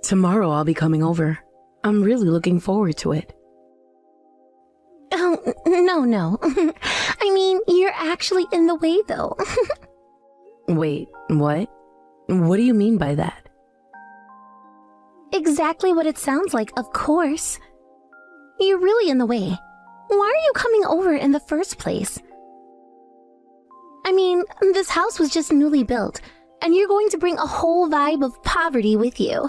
Tomorrow I'll be coming over. I'm really looking forward to it. Oh, no. I mean, you're actually in the way, though. Wait, what? What do you mean by that? Exactly what it sounds like, of course. You're really in the way. Why are you coming over in the first place? I mean, this house was just newly built, and you're going to bring a whole vibe of poverty with you.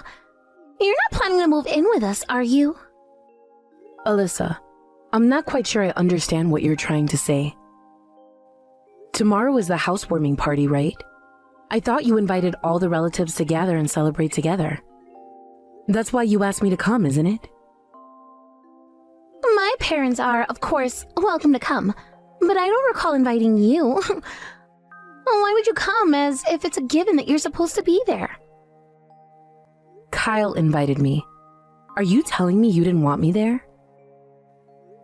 You're not planning to move in with us, are you? Alyssa, I'm not quite sure I understand what you're trying to say. Tomorrow is the housewarming party, right? I thought you invited all the relatives to gather and celebrate together. That's why you asked me to come, isn't it? My parents are, of course, welcome to come, but I don't recall inviting you. Why would you come as if it's a given that you're supposed to be there? Kyle invited me. Are you telling me you didn't want me there?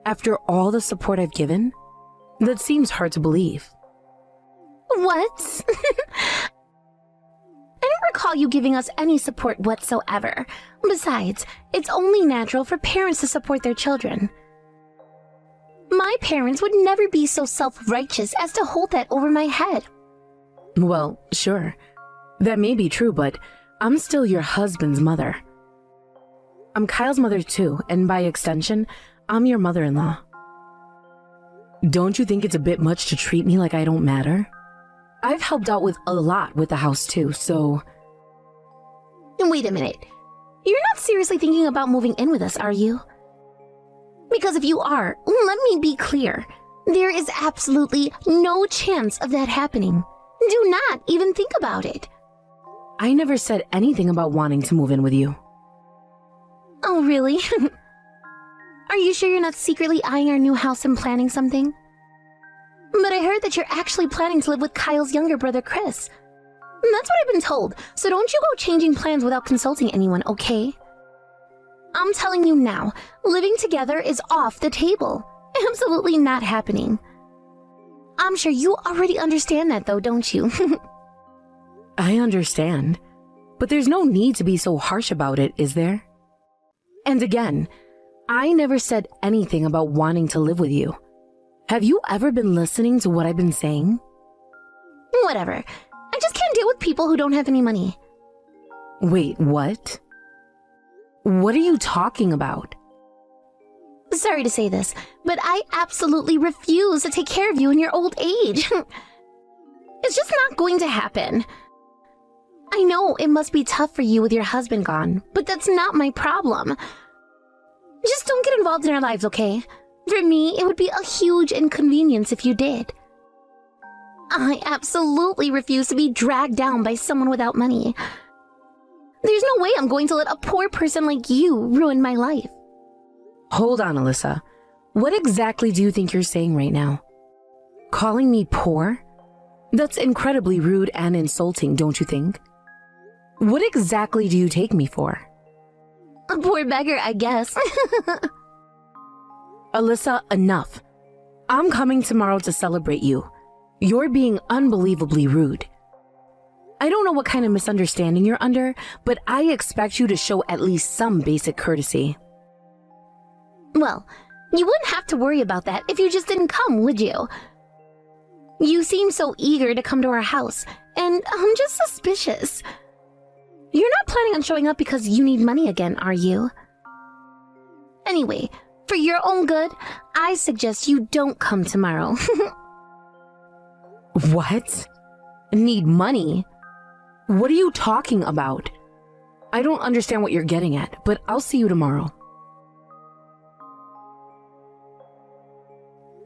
After all the support I've given? That seems hard to believe. What? I don't recall you giving us any support whatsoever. Besides, it's only natural for parents to support their children. My parents would never be so self-righteous as to hold that over my head. Well, sure. That may be true, but I'm still your husband's mother. I'm Kyle's mother too, and by extension, I'm your mother-in-law. Don't you think it's a bit much to treat me like I don't matter? I've helped out with a lot with the house too, so... Wait a minute. You're not seriously thinking about moving in with us, are you? Because if you are, let me be clear. There is absolutely no chance of that happening. Do not even think about it. I never said anything about wanting to move in with you. Oh, really? Are you sure you're not secretly eyeing our new house and planning something? But I heard that you're actually planning to live with Kyle's younger brother, Chris. That's what I've been told, so don't you go changing plans without consulting anyone, okay? I'm telling you now, living together is off the table. Absolutely not happening. I'm sure you already understand that though, don't you? I understand, but there's no need to be so harsh about it, is there? And again, I never said anything about wanting to live with you. Have you ever been listening to what I've been saying? Whatever. I just can't deal with people who don't have any money. Wait, what? What are you talking about? Sorry to say this, but I absolutely refuse to take care of you in your old age. It's just not going to happen. I know it must be tough for you with your husband gone, but that's not my problem. Just don't get involved in our lives, okay? For me, it would be a huge inconvenience if you did. I absolutely refuse to be dragged down by someone without money. There's no way I'm going to let a poor person like you ruin my life. Hold on, Alyssa. What exactly do you think you're saying right now? Calling me poor? That's incredibly rude and insulting, don't you think? What exactly do you take me for? A poor beggar, I guess. Alyssa, enough. I'm coming tomorrow to celebrate you. You're being unbelievably rude. I don't know what kind of misunderstanding you're under, but I expect you to show at least some basic courtesy. Well, you wouldn't have to worry about that if you just didn't come, would you? You seem so eager to come to our house, and I'm just suspicious. You're not planning on showing up because you need money again, are you? Anyway, for your own good, I suggest you don't come tomorrow. What? Need money? What are you talking about? I don't understand what you're getting at, but I'll see you tomorrow.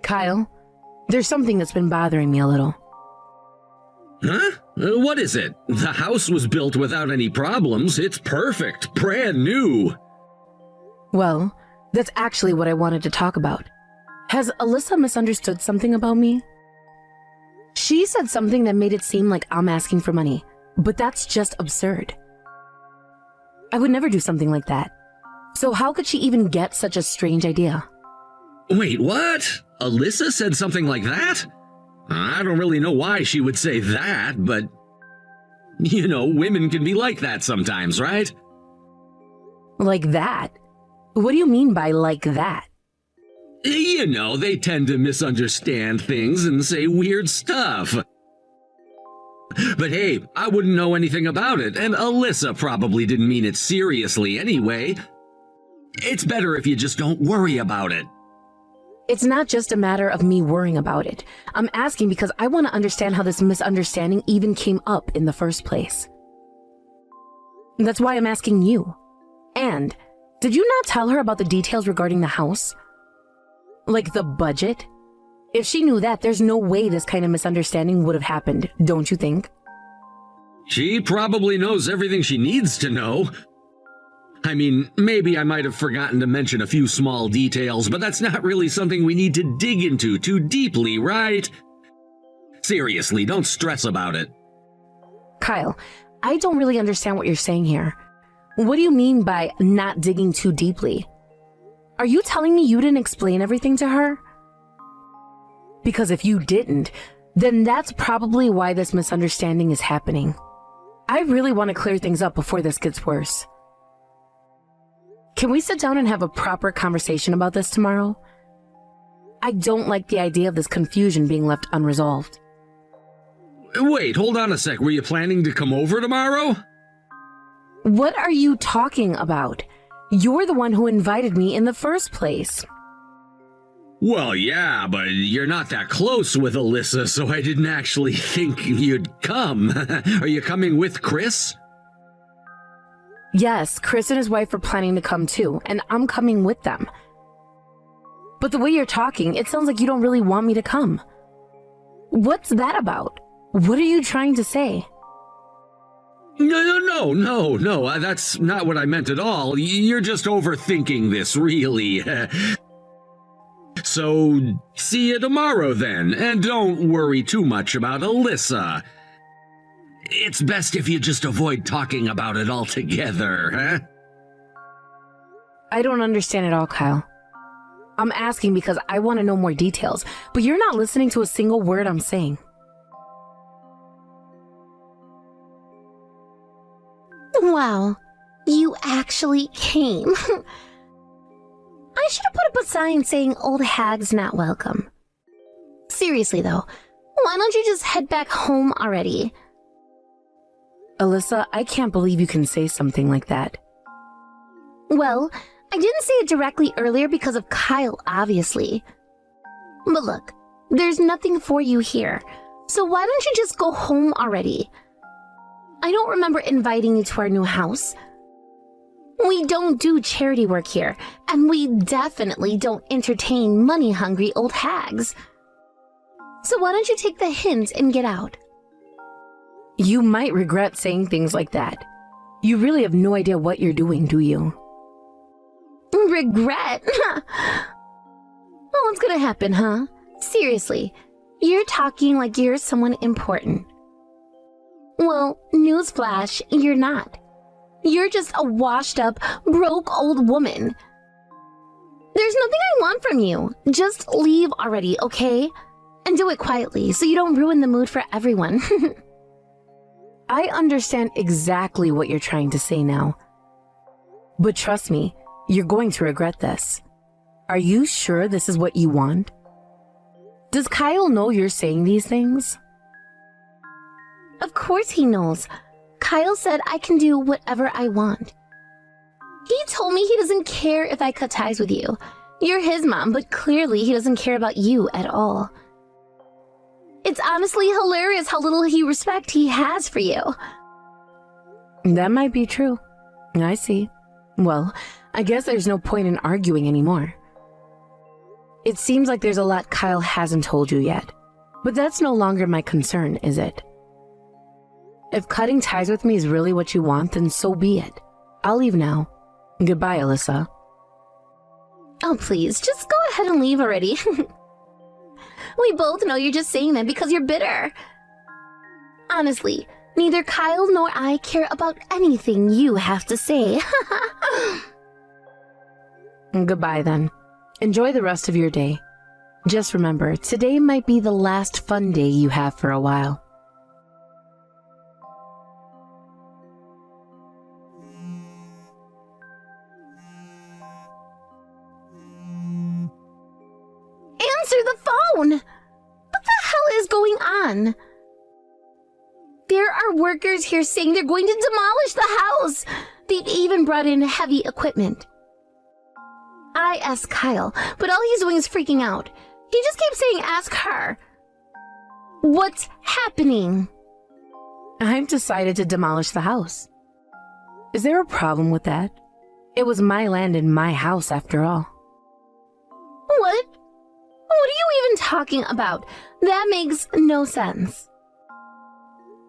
Kyle, there's something that's been bothering me a little. Huh? What is it? The house was built without any problems. It's perfect. Brand new. Well, that's actually what I wanted to talk about. Has Alyssa misunderstood something about me? She said something that made it seem like I'm asking for money, but that's just absurd. I would never do something like that. So how could she even get such a strange idea? Wait, what? Alyssa said something like that? I don't really know why she would say that, but... You know, women can be like that sometimes, right? Like that? What do you mean by like that? You know, they tend to misunderstand things and say weird stuff. But hey, I wouldn't know anything about it, and Alyssa probably didn't mean it seriously anyway. It's better if you just don't worry about it. It's not just a matter of me worrying about it. I'm asking because I want to understand how this misunderstanding even came up in the first place. That's why I'm asking you. And, did you not tell her about the details regarding the house? Like the budget? If she knew that, there's no way this kind of misunderstanding would have happened, don't you think? She probably knows everything she needs to know. I mean, maybe I might have forgotten to mention a few small details, but that's not really something we need to dig into too deeply, right? Seriously, don't stress about it. Kyle, I don't really understand what you're saying here. What do you mean by not digging too deeply? Are you telling me you didn't explain everything to her? Because if you didn't, then that's probably why this misunderstanding is happening. I really want to clear things up before this gets worse. Can we sit down and have a proper conversation about this tomorrow? I don't like the idea of this confusion being left unresolved. Wait, hold on a sec. Were you planning to come over tomorrow? What are you talking about? You're the one who invited me in the first place. Well, yeah, but you're not that close with Alyssa, so I didn't actually think you'd come. Are you coming with Chris? Yes, Chris and his wife are planning to come too, and I'm coming with them. But the way you're talking, it sounds like you don't really want me to come. What's that about? What are you trying to say? No, that's not what I meant at all. You're just overthinking this, really. So, see you tomorrow then, and don't worry too much about Alyssa. It's best if you just avoid talking about it altogether, huh? I don't understand at all, Kyle. I'm asking because I want to know more details, but you're not listening to a single word I'm saying. Wow, you actually came. I should have put up a sign saying old hag's not welcome. Seriously though, why don't you just head back home already? Alyssa, I can't believe you can say something like that. Well, I didn't say it directly earlier because of Kyle, obviously. But look, there's nothing for you here, so why don't you just go home already? I don't remember inviting you to our new house. We don't do charity work here, and we definitely don't entertain money-hungry old hags. So why don't you take the hint and get out? You might regret saying things like that. You really have no idea what you're doing, do you? Regret? What's gonna happen, huh? Seriously, you're talking like you're someone important. Well, newsflash, you're not. You're just a washed-up, broke old woman. There's nothing I want from you. Just leave already, okay? And do it quietly so you don't ruin the mood for everyone. I understand exactly what you're trying to say now. But trust me, you're going to regret this. Are you sure this is what you want? Does Kyle know you're saying these things? Of course he knows. Kyle said I can do whatever I want. He told me he doesn't care if I cut ties with you. You're his mom, but clearly he doesn't care about you at all. It's honestly hilarious how little respect he has for you. That might be true. I see. Well, I guess there's no point in arguing anymore. It seems like there's a lot Kyle hasn't told you yet. But that's no longer my concern, is it? If cutting ties with me is really what you want, then so be it. I'll leave now. Goodbye, Alyssa. Oh, please, just go ahead and leave already. We both know you're just saying that because you're bitter. Honestly, neither Kyle nor I care about anything you have to say. Goodbye, then. Enjoy the rest of your day. Just remember, today might be the last fun day you have for a while. answer the phone! What the hell is going on? There are workers here saying they're going to demolish the house. They've even brought in heavy equipment. I asked Kyle, but all he's doing is freaking out. He just keeps saying ask her. What's happening? I've decided to demolish the house. Is there a problem with that? It was my land and my house after all. What? What are you even talking about? That makes no sense.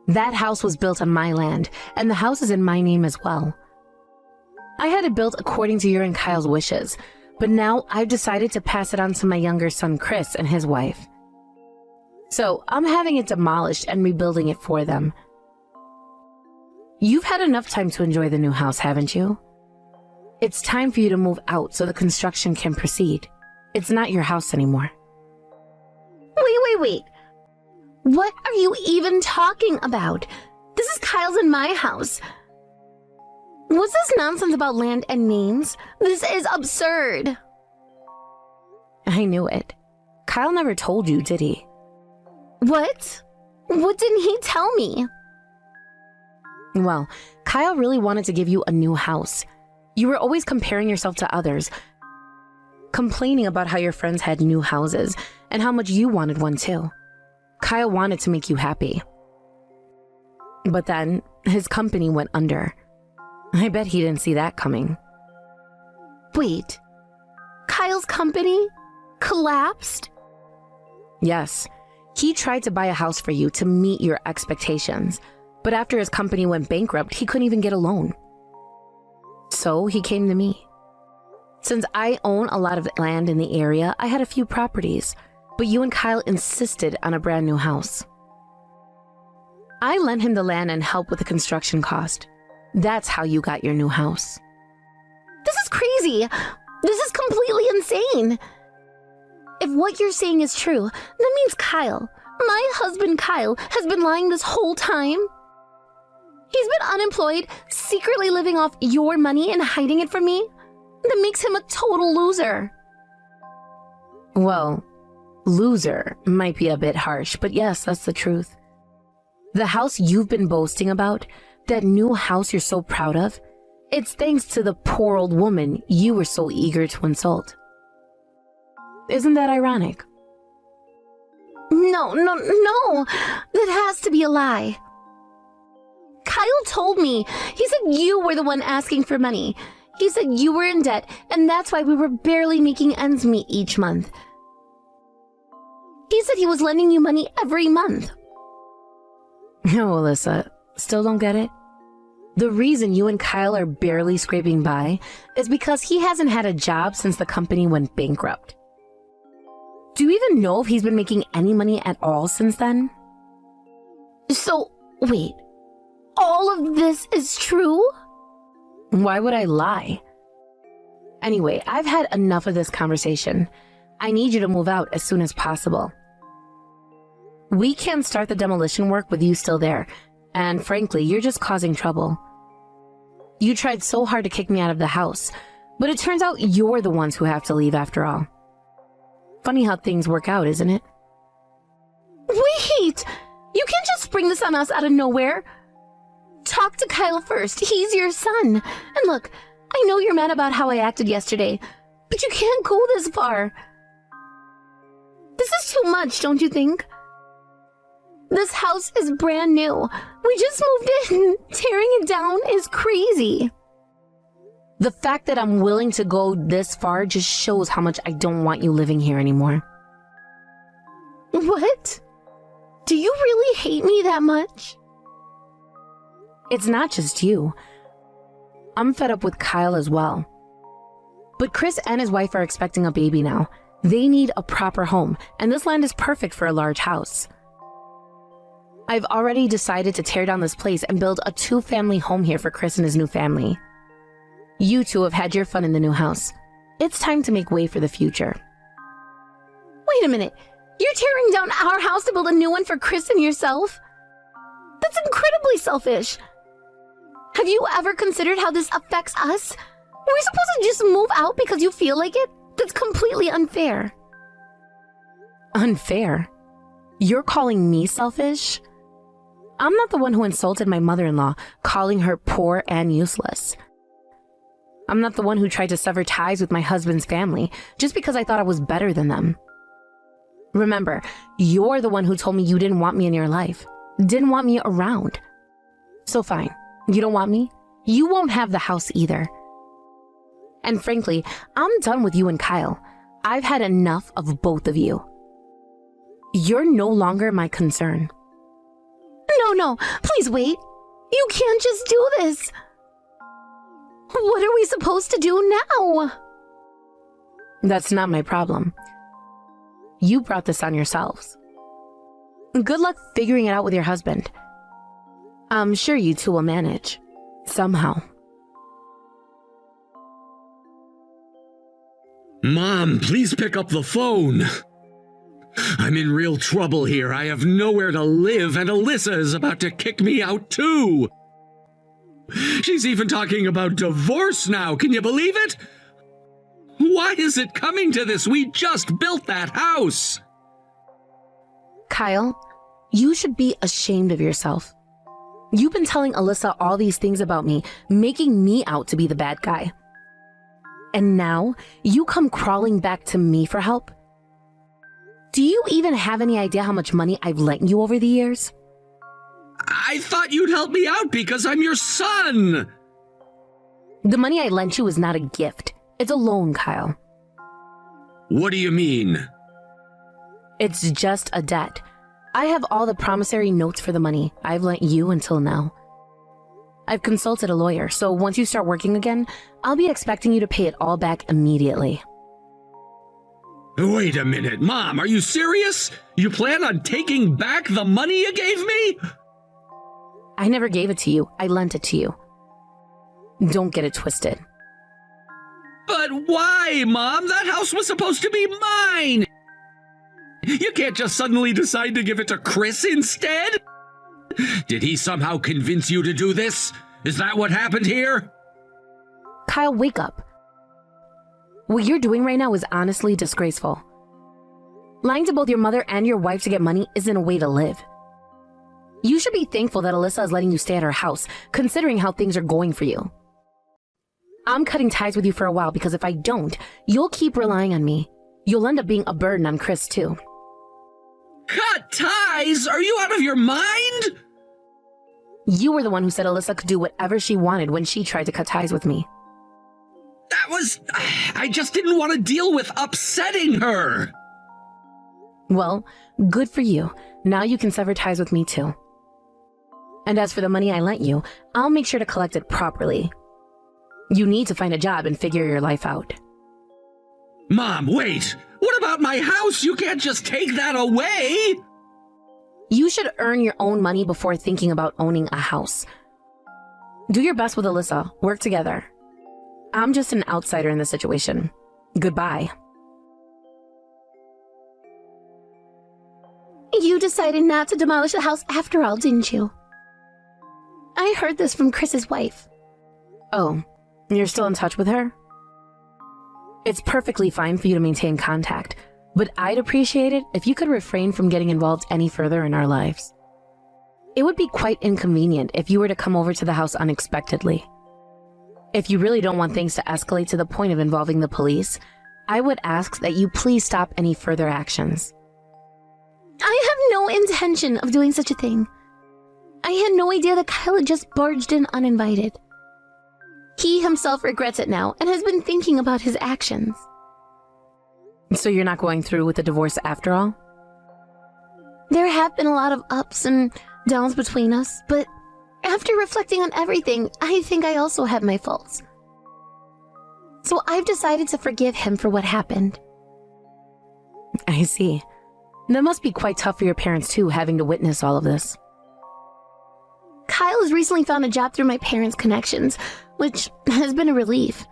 That house was built on my land, and the house is in my name as well. I had it built according to your and Kyle's wishes, but now I've decided to pass it on to my younger son Chris and his wife. So I'm having it demolished and rebuilding it for them. You've had enough time to enjoy the new house, haven't you? It's time for you to move out so the construction can proceed. It's not your house anymore. Wait. What are you even talking about? This is Kyle's and my house. What's this nonsense about land and names? This is absurd. I knew it. Kyle never told you, did he? What? What didn't he tell me? Well, Kyle really wanted to give you a new house. You were always comparing yourself to others, complaining about how your friends had new houses and how much you wanted one too. Kyle wanted to make you happy. But then his company went under. I bet he didn't see that coming. Wait, Kyle's company collapsed? Yes, he tried to buy a house for you to meet your expectations, but after his company went bankrupt, he couldn't even get a loan. So he came to me. Since I own a lot of land in the area, I had a few properties, but you and Kyle insisted on a brand new house. I lent him the land and helped with the construction cost. That's how you got your new house. This is crazy. This is completely insane. If what you're saying is true, that means Kyle, my husband Kyle, has been lying this whole time. He's been unemployed, secretly living off your money and hiding it from me. That makes him a total loser. Well, loser might be a bit harsh, but yes, that's the truth. The house you've been boasting about, that new house you're so proud of, it's thanks to the poor old woman you were so eager to insult. Isn't that ironic? No. That has to be a lie. Kyle told me. He said you were the one asking for money. He said you were in debt, and that's why we were barely making ends meet each month. He said he was lending you money every month. No, Alyssa, still don't get it? The reason you and Kyle are barely scraping by is because he hasn't had a job since the company went bankrupt. Do you even know if he's been making any money at all since then? So, wait. All of this is true? Why would I lie? Anyway, I've had enough of this conversation. I need you to move out as soon as possible. We can't start the demolition work with you still there, and frankly, you're just causing trouble. You tried so hard to kick me out of the house, but it turns out you're the ones who have to leave after all. Funny how things work out, isn't it? Wait! You can't just spring this on us out of nowhere. Talk to Kyle first. He's your son. And look, I know you're mad about how I acted yesterday, but you can't go this far. This is too much, don't you think? This house is brand new. We just moved in. Tearing it down is crazy. The fact that I'm willing to go this far just shows how much I don't want you living here anymore. What? Do you really hate me that much? It's not just you. I'm fed up with Kyle as well. But Chris and his wife are expecting a baby now. They need a proper home, and this land is perfect for a large house. I've already decided to tear down this place and build a 2-family home here for Chris and his new family. You two have had your fun in the new house. It's time to make way for the future. Wait a minute. You're tearing down our house to build a new one for Chris and yourself? That's incredibly selfish. Have you ever considered how this affects us? Are we supposed to just move out because you feel like it? That's completely unfair. Unfair? You're calling me selfish? I'm not the one who insulted my mother-in-law, calling her poor and useless. I'm not the one who tried to sever ties with my husband's family just because I thought I was better than them. Remember, you're the one who told me you didn't want me in your life, didn't want me around. So fine, you don't want me? You won't have the house either. And frankly, I'm done with you and Kyle. I've had enough of both of you. You're no longer my concern. No, please wait. You can't just do this. What are we supposed to do now? That's not my problem. You brought this on yourselves. Good luck figuring it out with your husband. I'm sure you two will manage. Somehow. Mom, please pick up the phone. I'm in real trouble here. I have nowhere to live, and Alyssa is about to kick me out too. She's even talking about divorce now. Can you believe it? Why is it coming to this? We just built that house. Kyle, you should be ashamed of yourself. You've been telling Alyssa all these things about me, making me out to be the bad guy. And now you come crawling back to me for help? Do you even have any idea how much money I've lent you over the years? I thought you'd help me out because I'm your son. The money I lent you is not a gift. It's a loan, Kyle. What do you mean? It's just a debt. I have all the promissory notes for the money I've lent you until now. I've consulted a lawyer, so once you start working again, I'll be expecting you to pay it all back immediately. Wait a minute, Mom, are you serious? You plan on taking back the money you gave me? I never gave it to you. I lent it to you. Don't get it twisted. But why, Mom? That house was supposed to be mine! You can't just suddenly decide to give it to Chris instead? Did he somehow convince you to do this? Is that what happened here? Kyle, wake up. What you're doing right now is honestly disgraceful. Lying to both your mother and your wife to get money isn't a way to live. You should be thankful that Alyssa is letting you stay at her house, considering how things are going for you. I'm cutting ties with you for a while because if I don't, you'll keep relying on me. You'll end up being a burden on Chris too. Cut ties? Are you out of your mind? You were the one who said Alyssa could do whatever she wanted when she tried to cut ties with me. I just didn't want to deal with upsetting her. Well, good for you. Now you can sever ties with me too. And as for the money I lent you, I'll make sure to collect it properly. You need to find a job and figure your life out. Mom, wait! What about my house? You can't just take that away! You should earn your own money before thinking about owning a house. Do your best with Alyssa. Work together. I'm just an outsider in this situation. Goodbye. You decided not to demolish the house after all, didn't you? I heard this from Chris's wife. Oh, you're still in touch with her? It's perfectly fine for you to maintain contact, but I'd appreciate it if you could refrain from getting involved any further in our lives. It would be quite inconvenient if you were to come over to the house unexpectedly. If you really don't want things to escalate to the point of involving the police, I would ask that you please stop any further actions. I have no intention of doing such a thing. I had no idea that Kyle had just barged in uninvited. He himself regrets it now and has been thinking about his actions. So you're not going through with the divorce after all? There have been a lot of ups and downs between us, but after reflecting on everything, I think I also have my faults. So I've decided to forgive him for what happened. I see. That must be quite tough for your parents too, having to witness all of this. Kyle has recently found a job through my parents' connections, which has been a relief.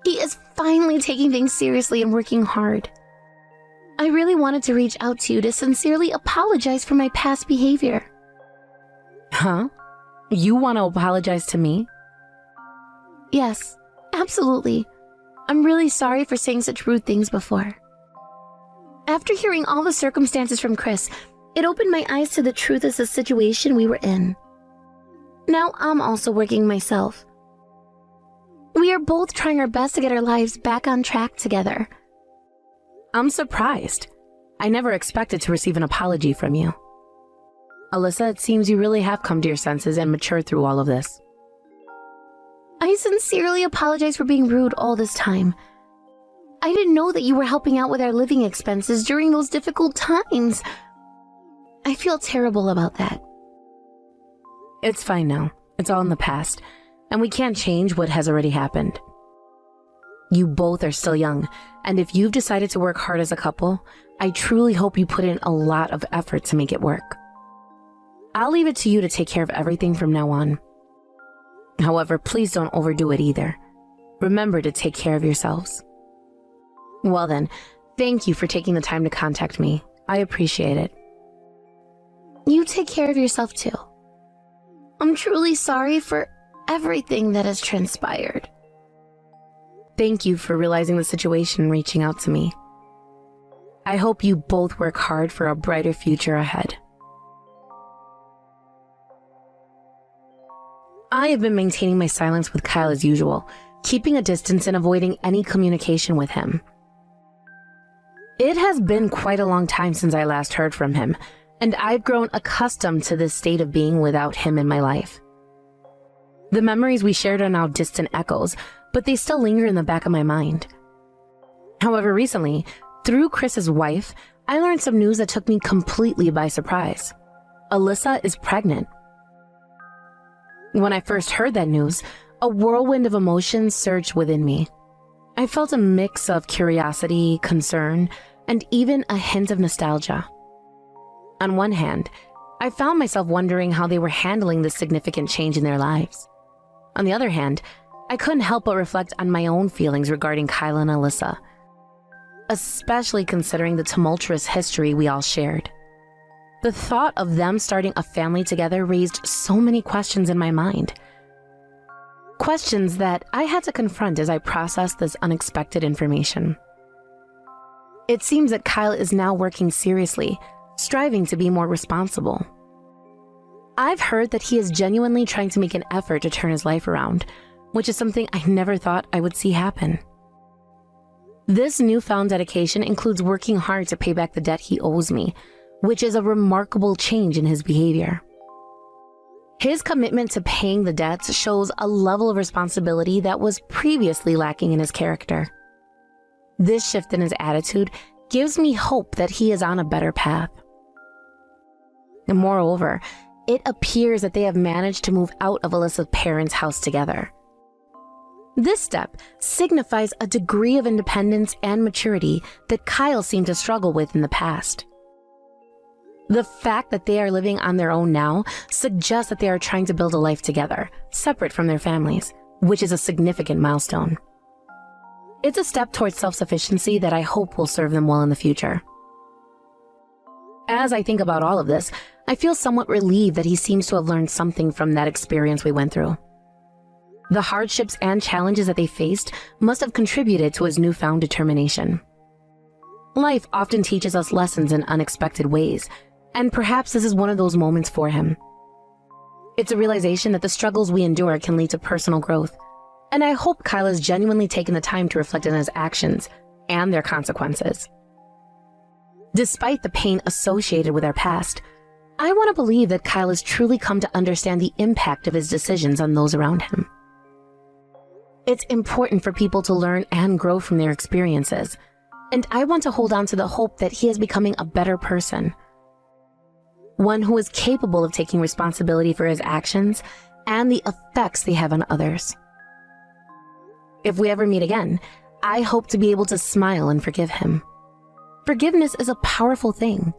He is finally taking things seriously and working hard. I really wanted to reach out to you to sincerely apologize for my past behavior. Huh? You want to apologize to me? Yes, absolutely. I'm really sorry for saying such rude things before. After hearing all the circumstances from Chris, it opened my eyes to the truth of the situation we were in. Now I'm also working myself. We are both trying our best to get our lives back on track together. I'm surprised. I never expected to receive an apology from you. Alyssa, it seems you really have come to your senses and matured through all of this. I sincerely apologize for being rude all this time. I didn't know that you were helping out with our living expenses during those difficult times. I feel terrible about that. It's fine now. It's all in the past, and we can't change what has already happened. You both are still young, and if you've decided to work hard as a couple, I truly hope you put in a lot of effort to make it work. I'll leave it to you to take care of everything from now on. However, please don't overdo it either. Remember to take care of yourselves. Well then, thank you for taking the time to contact me. I appreciate it. You take care of yourself too. I'm truly sorry for everything that has transpired. Thank you for realizing the situation and reaching out to me. I hope you both work hard for a brighter future ahead. I have been maintaining my silence with Kyle as usual, keeping a distance and avoiding any communication with him. It has been quite a long time since I last heard from him, and I've grown accustomed to this state of being without him in my life. The memories we shared are now distant echoes, but they still linger in the back of my mind. However, recently, through Chris's wife, I learned some news that took me completely by surprise. Alyssa is pregnant. When I first heard that news, a whirlwind of emotions surged within me. I felt a mix of curiosity, concern, and even a hint of nostalgia. On one hand, I found myself wondering how they were handling this significant change in their lives. On the other hand, I couldn't help but reflect on my own feelings regarding Kyla and Alyssa, especially considering the tumultuous history we all shared. The thought of them starting a family together raised so many questions in my mind. Questions that I had to confront as I processed this unexpected information. It seems that Kyle is now working seriously, striving to be more responsible. I've heard that he is genuinely trying to make an effort to turn his life around, which is something I never thought I would see happen. This newfound dedication includes working hard to pay back the debt he owes me, which is a remarkable change in his behavior. His commitment to paying the debts shows a level of responsibility that was previously lacking in his character. This shift in his attitude gives me hope that he is on a better path. And moreover, it appears that they have managed to move out of Alyssa's parents' house together. This step signifies a degree of independence and maturity that Kyle seemed to struggle with in the past. The fact that they are living on their own now suggests that they are trying to build a life together, separate from their families, which is a significant milestone. It's a step towards self-sufficiency that I hope will serve them well in the future. As I think about all of this, I feel somewhat relieved that he seems to have learned something from that experience we went through. The hardships and challenges that they faced must have contributed to his newfound determination. Life often teaches us lessons in unexpected ways, and perhaps this is one of those moments for him. It's a realization that the struggles we endure can lead to personal growth, and I hope Kyle has genuinely taken the time to reflect on his actions and their consequences. Despite the pain associated with our past, I want to believe that Kyle has truly come to understand the impact of his decisions on those around him. It's important for people to learn and grow from their experiences, and I want to hold on to the hope that he is becoming a better person. One who is capable of taking responsibility for his actions and the effects they have on others. If we ever meet again, I hope to be able to smile and forgive him. Forgiveness is a powerful thing.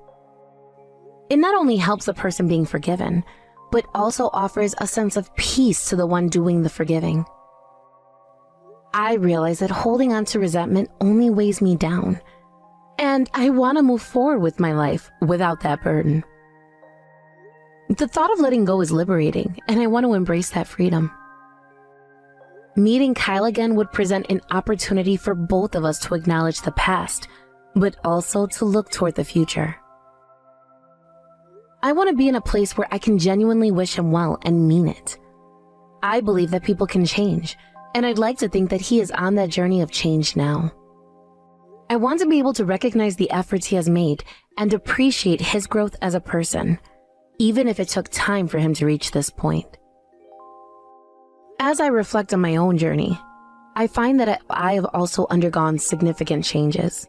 It not only helps the person being forgiven, but also offers a sense of peace to the one doing the forgiving. I realize that holding on to resentment only weighs me down, and I want to move forward with my life without that burden. The thought of letting go is liberating, and I want to embrace that freedom. Meeting Kyle again would present an opportunity for both of us to acknowledge the past, but also to look toward the future. I want to be in a place where I can genuinely wish him well and mean it. I believe that people can change, and I'd like to think that he is on that journey of change now. I want to be able to recognize the efforts he has made and appreciate his growth as a person, even if it took time for him to reach this point. As I reflect on my own journey, I find that I have also undergone significant changes.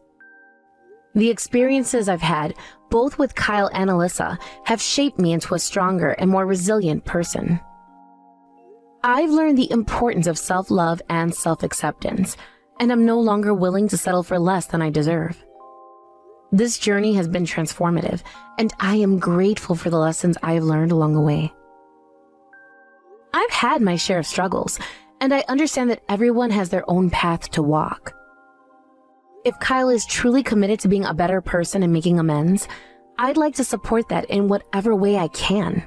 The experiences I've had, both with Kyle and Alyssa, have shaped me into a stronger and more resilient person. I've learned the importance of self-love and self-acceptance, and I'm no longer willing to settle for less than I deserve. This journey has been transformative, and I am grateful for the lessons I have learned along the way. I've had my share of struggles, and I understand that everyone has their own path to walk. If Kyle is truly committed to being a better person and making amends, I'd like to support that in whatever way I can.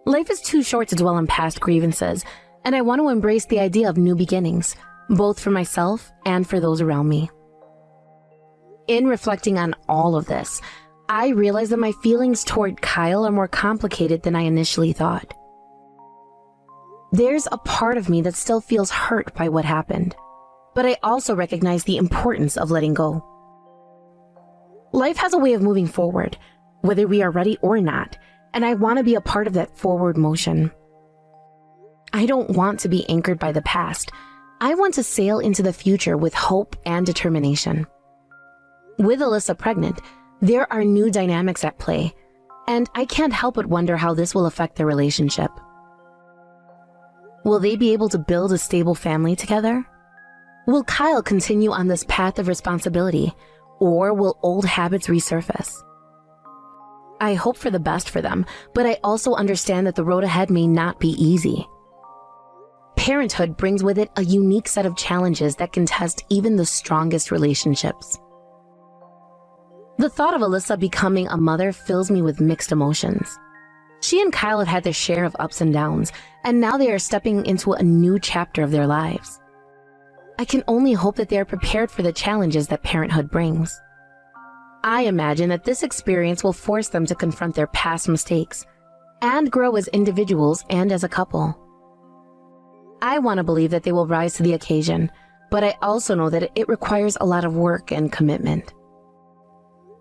Life is too short to dwell on past grievances, and I want to embrace the idea of new beginnings, both for myself and for those around me. In reflecting on all of this, I realize that my feelings toward Kyle are more complicated than I initially thought. There's a part of me that still feels hurt by what happened, but I also recognize the importance of letting go. Life has a way of moving forward, whether we are ready or not, and I want to be a part of that forward motion. I don't want to be anchored by the past. I want to sail into the future with hope and determination. With Alyssa pregnant, there are new dynamics at play, and I can't help but wonder how this will affect their relationship. Will they be able to build a stable family together? Will Kyle continue on this path of responsibility, or will old habits resurface? I hope for the best for them, but I also understand that the road ahead may not be easy. Parenthood brings with it a unique set of challenges that can test even the strongest relationships. The thought of Alyssa becoming a mother fills me with mixed emotions. She and Kyle have had their share of ups and downs, and now they are stepping into a new chapter of their lives. I can only hope that they are prepared for the challenges that parenthood brings. I imagine that this experience will force them to confront their past mistakes and grow as individuals and as a couple. I want to believe that they will rise to the occasion, but I also know that it requires a lot of work and commitment.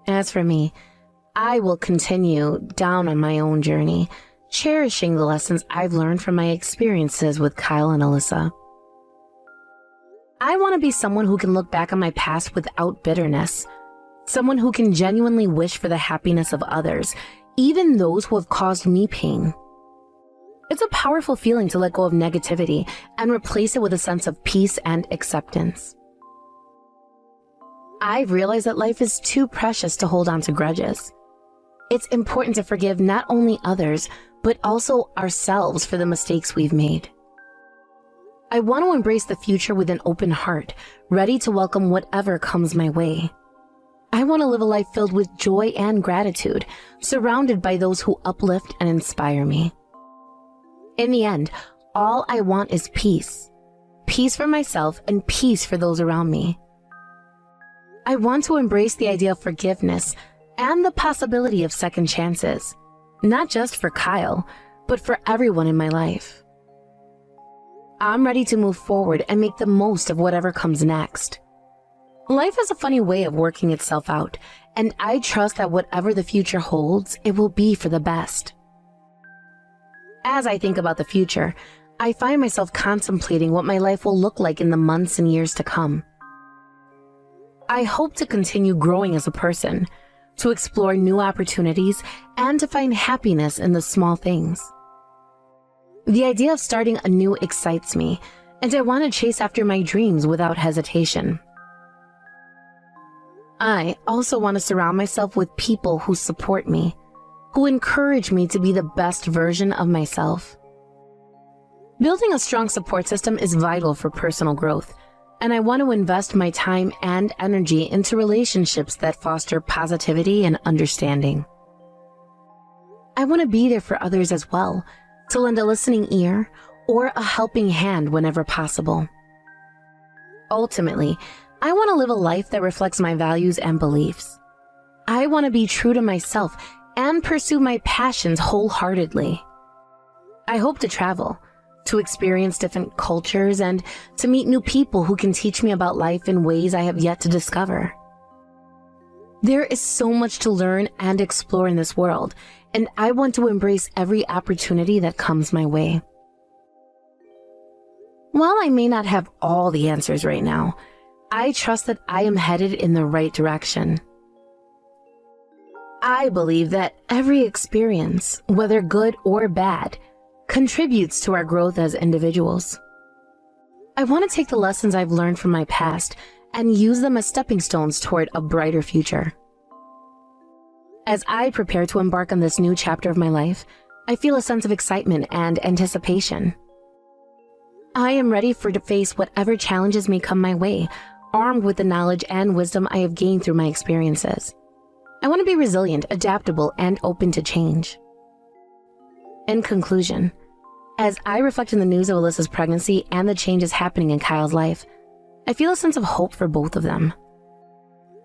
As for me, I will continue down on my own journey, cherishing the lessons I've learned from my experiences with Kyle and Alyssa. I want to be someone who can look back on my past without bitterness, someone who can genuinely wish for the happiness of others, even those who have caused me pain. It's a powerful feeling to let go of negativity and replace it with a sense of peace and acceptance. I've realized that life is too precious to hold on to grudges. It's important to forgive not only others, but also ourselves for the mistakes we've made. I want to embrace the future with an open heart, ready to welcome whatever comes my way. I want to live a life filled with joy and gratitude, surrounded by those who uplift and inspire me. In the end, all I want is peace. Peace for myself and peace for those around me. I want to embrace the idea of forgiveness and the possibility of second chances, not just for Kyle, but for everyone in my life. I'm ready to move forward and make the most of whatever comes next. Life has a funny way of working itself out, and I trust that whatever the future holds, it will be for the best. As I think about the future, I find myself contemplating what my life will look like in the months and years to come. I hope to continue growing as a person, to explore new opportunities, and to find happiness in the small things. The idea of starting anew excites me, and I want to chase after my dreams without hesitation. I also want to surround myself with people who support me, who encourage me to be the best version of myself. Building a strong support system is vital for personal growth, and I want to invest my time and energy into relationships that foster positivity and understanding. I want to be there for others as well, to lend a listening ear or a helping hand whenever possible. Ultimately, I want to live a life that reflects my values and beliefs. I want to be true to myself and pursue my passions wholeheartedly. I hope to travel, to experience different cultures, and to meet new people who can teach me about life in ways I have yet to discover. There is so much to learn and explore in this world, and I want to embrace every opportunity that comes my way. While I may not have all the answers right now, I trust that I am headed in the right direction. I believe that every experience, whether good or bad, contributes to our growth as individuals. I want to take the lessons I've learned from my past and use them as stepping stones toward a brighter future. As I prepare to embark on this new chapter of my life, I feel a sense of excitement and anticipation. I am ready to face whatever challenges may come my way, armed with the knowledge and wisdom I have gained through my experiences. I want to be resilient, adaptable, and open to change. In conclusion, as I reflect on the news of Alyssa's pregnancy and the changes happening in Kyle's life, I feel a sense of hope for both of them.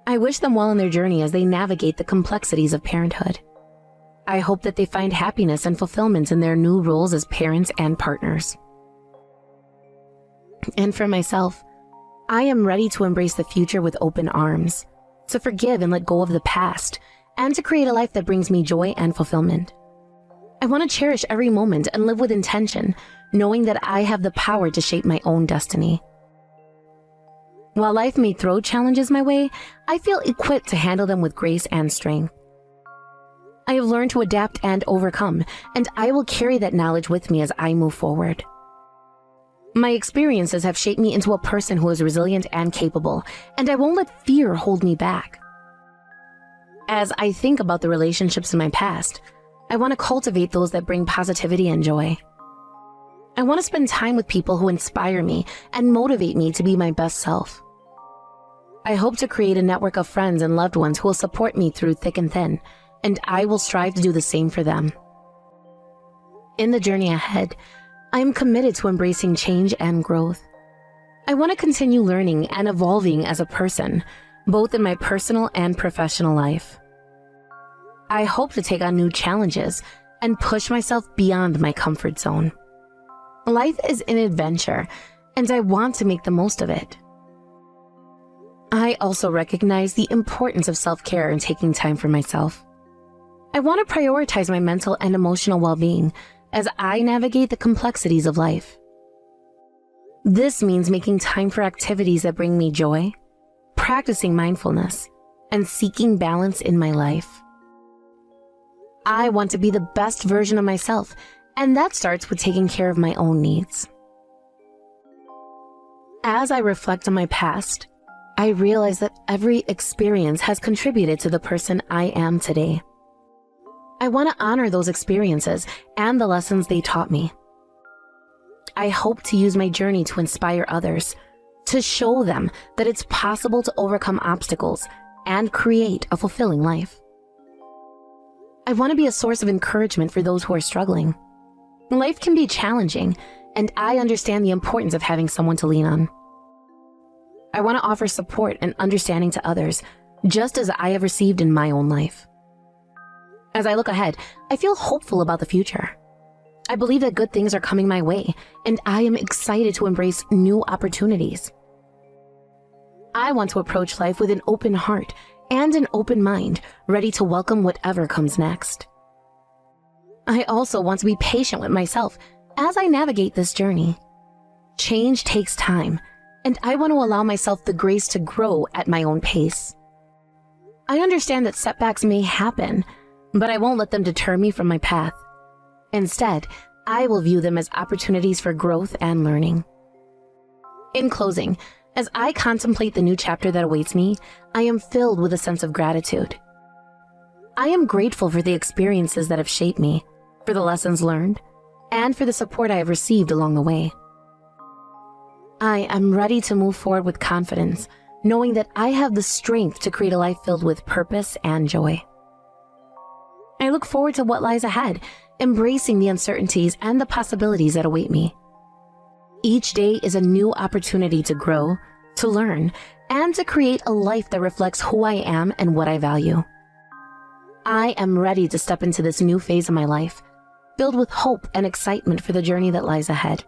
I wish them well in their journey as they navigate the complexities of parenthood. I hope that they find happiness and fulfillment in their new roles as parents and partners. And for myself, I am ready to embrace the future with open arms, to forgive and let go of the past, and to create a life that brings me joy and fulfillment. I want to cherish every moment and live with intention, knowing that I have the power to shape my own destiny. While life may throw challenges my way, I feel equipped to handle them with grace and strength. I have learned to adapt and overcome, and I will carry that knowledge with me as I move forward. My experiences have shaped me into a person who is resilient and capable, and I won't let fear hold me back. As I think about the relationships in my past, I want to cultivate those that bring positivity and joy. I want to spend time with people who inspire me and motivate me to be my best self. I hope to create a network of friends and loved ones who will support me through thick and thin, and I will strive to do the same for them. In the journey ahead, I am committed to embracing change and growth. I want to continue learning and evolving as a person, both in my personal and professional life. I hope to take on new challenges and push myself beyond my comfort zone. Life is an adventure, and I want to make the most of it. I also recognize the importance of self-care and taking time for myself. I want to prioritize my mental and emotional well-being as I navigate the complexities of life. This means making time for activities that bring me joy, practicing mindfulness, and seeking balance in my life. I want to be the best version of myself, and that starts with taking care of my own needs. As I reflect on my past, I realize that every experience has contributed to the person I am today. I want to honor those experiences and the lessons they taught me. I hope to use my journey to inspire others, to show them that it's possible to overcome obstacles and create a fulfilling life. I want to be a source of encouragement for those who are struggling. Life can be challenging, and I understand the importance of having someone to lean on. I want to offer support and understanding to others, just as I have received in my own life. As I look ahead, I feel hopeful about the future. I believe that good things are coming my way, and I am excited to embrace new opportunities. I want to approach life with an open heart and an open mind, ready to welcome whatever comes next. I also want to be patient with myself as I navigate this journey. Change takes time, and I want to allow myself the grace to grow at my own pace. I understand that setbacks may happen, but I won't let them deter me from my path. Instead, I will view them as opportunities for growth and learning. In closing, as I contemplate the new chapter that awaits me, I am filled with a sense of gratitude. I am grateful for the experiences that have shaped me, for the lessons learned, and for the support I have received along the way. I am ready to move forward with confidence, knowing that I have the strength to create a life filled with purpose and joy. I look forward to what lies ahead, embracing the uncertainties and the possibilities that await me. Each day is a new opportunity to grow, to learn, and to create a life that reflects who I am and what I value. I am ready to step into this new phase of my life, filled with hope and excitement for the journey that lies ahead.